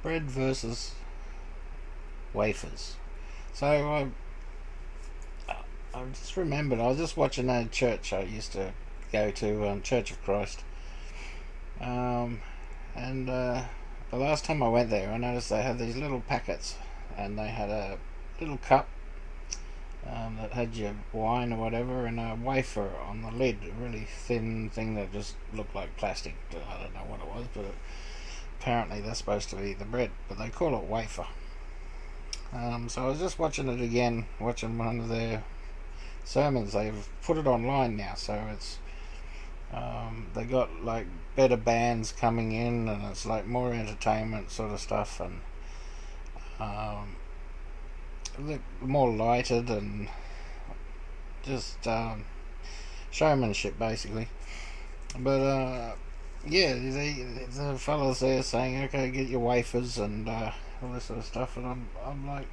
Bread versus wafers. So I just remembered, I was just watching a church I used to go to, Church of Christ. Um, and the last time I went there, I noticed they had these little packets, and they had a little cup that had your wine or whatever, and a wafer on the lid, a really thin thing that just looked like plastic. I don't know what it was, but apparently that's supposed to be the bread, but they call it wafer. So I was just watching it again, watching one of their sermons. They've put it online now, so it's they got like better bands coming in, and it's like more entertainment sort of stuff, and um, more lighted, and just showmanship basically. But yeah, the fellas there saying, okay, get your wafers and all this sort of stuff, and I'm like,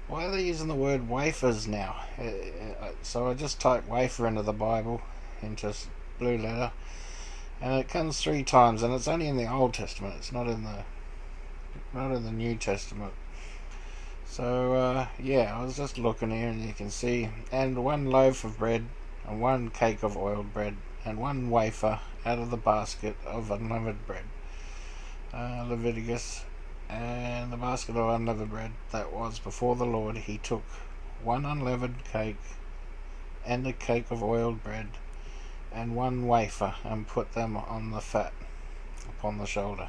why are they using the word wafers now? So I just typed wafer into the Bible, into blue letter, and it comes 3 times, and it's only in the Old Testament. It's not in the New Testament. So yeah, I was just looking here, and you can see, and 1 loaf of bread, and 1 cake of oiled bread, and 1 wafer out of the basket of unleavened bread. Leviticus. And the basket of unleavened bread that was before the Lord, he took 1 unleavened cake, and a cake of oiled bread, and 1 wafer, and put them on the fat upon the shoulder.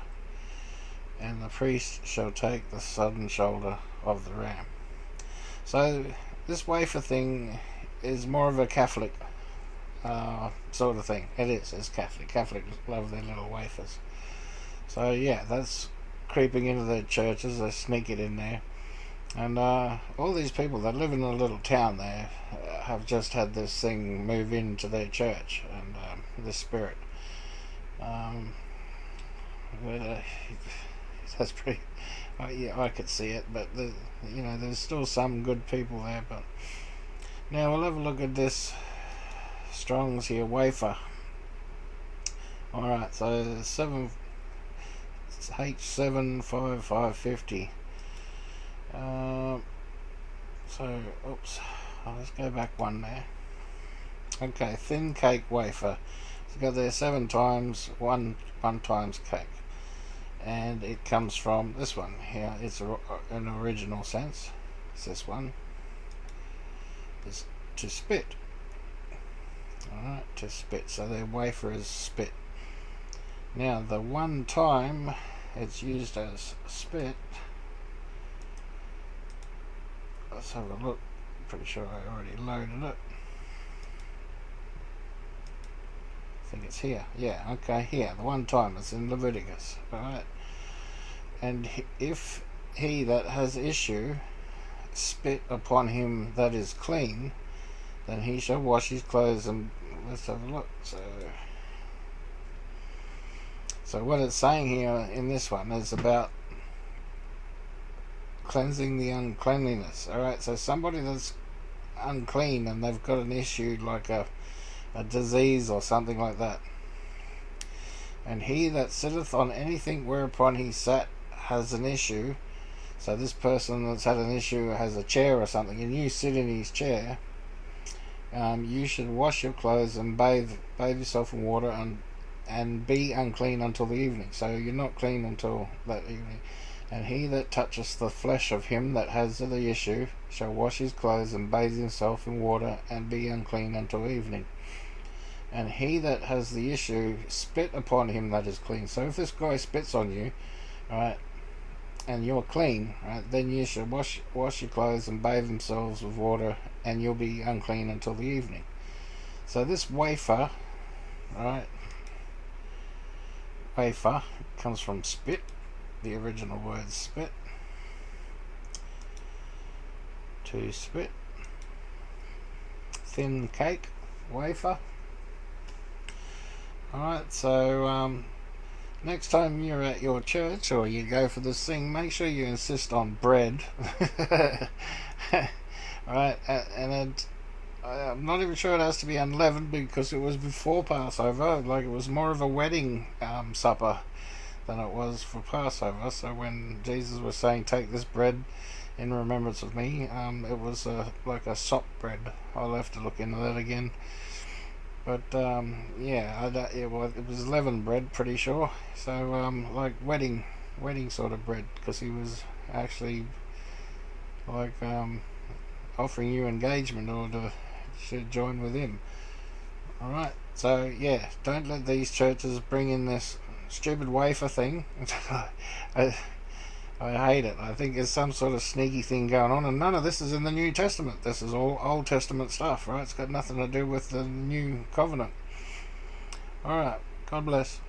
And the priest shall take the southern shoulder of the ram. So this wafer thing is more of a Catholic sort of thing. It's Catholic. Catholics love their little wafers. So yeah, that's creeping into their churches. They sneak it in there, and all these people that live in a little town there have just had this thing move into their church, and this spirit. But that's pretty. Yeah, I could see it, but there's still some good people there. But now we'll have a look at this Strong's here wafer. All right, so H75550. So, oops, let's go back one there. Okay, thin cake wafer. So go there 7 times, one times cake. And it comes from this one here. It's an original sense. It's this one. It's to spit. Alright, to spit. So the wafer is spit. Now, the 1 time it's used as spit, let's have a look. Pretty sure I already loaded it. I think it's here. Yeah, okay, here. The 1 time it's in Leviticus. Alright. And if he that has issue spit upon him that is clean, then he shall wash his clothes. And let's have a look. So what it's saying here in this one is about cleansing the uncleanliness. Alright, so somebody that's unclean and they've got an issue like a disease or something like that. And he that sitteth on anything whereupon he sat has an issue. So this person that's had an issue has a chair or something, and you sit in his chair. You should wash your clothes and bathe yourself in water, and be unclean until the evening. So you're not clean until that evening. And he that toucheth the flesh of him that has the issue shall wash his clothes and bathe himself in water, and be unclean until evening. And he that has the issue spit upon him that is clean. So if this guy spits on you, right, and you're clean, right, then you should wash your clothes and bathe themselves with water, and you'll be unclean until the evening. So this wafer, right, wafer comes from spit, the original word spit, to spit. Thin cake, wafer. Alright, so next time you're at your church or you go for this thing, make sure you insist on bread. Alright, and I'm not even sure it has to be unleavened, because it was before Passover. Like, it was more of a wedding supper than it was for Passover. So when Jesus was saying, "Take this bread in remembrance of me," it was like a sop bread. I'll have to look into that again. But yeah, it was leavened bread, pretty sure. So like wedding sort of bread, because he was actually like offering you engagement or to join with him. All right. So yeah, don't let these churches bring in this stupid wafer thing. I, I hate it. I think there's some sort of sneaky thing going on, and none of this is in the New Testament. This is all Old Testament stuff, right? It's got nothing to do with the New Covenant. All right. God bless.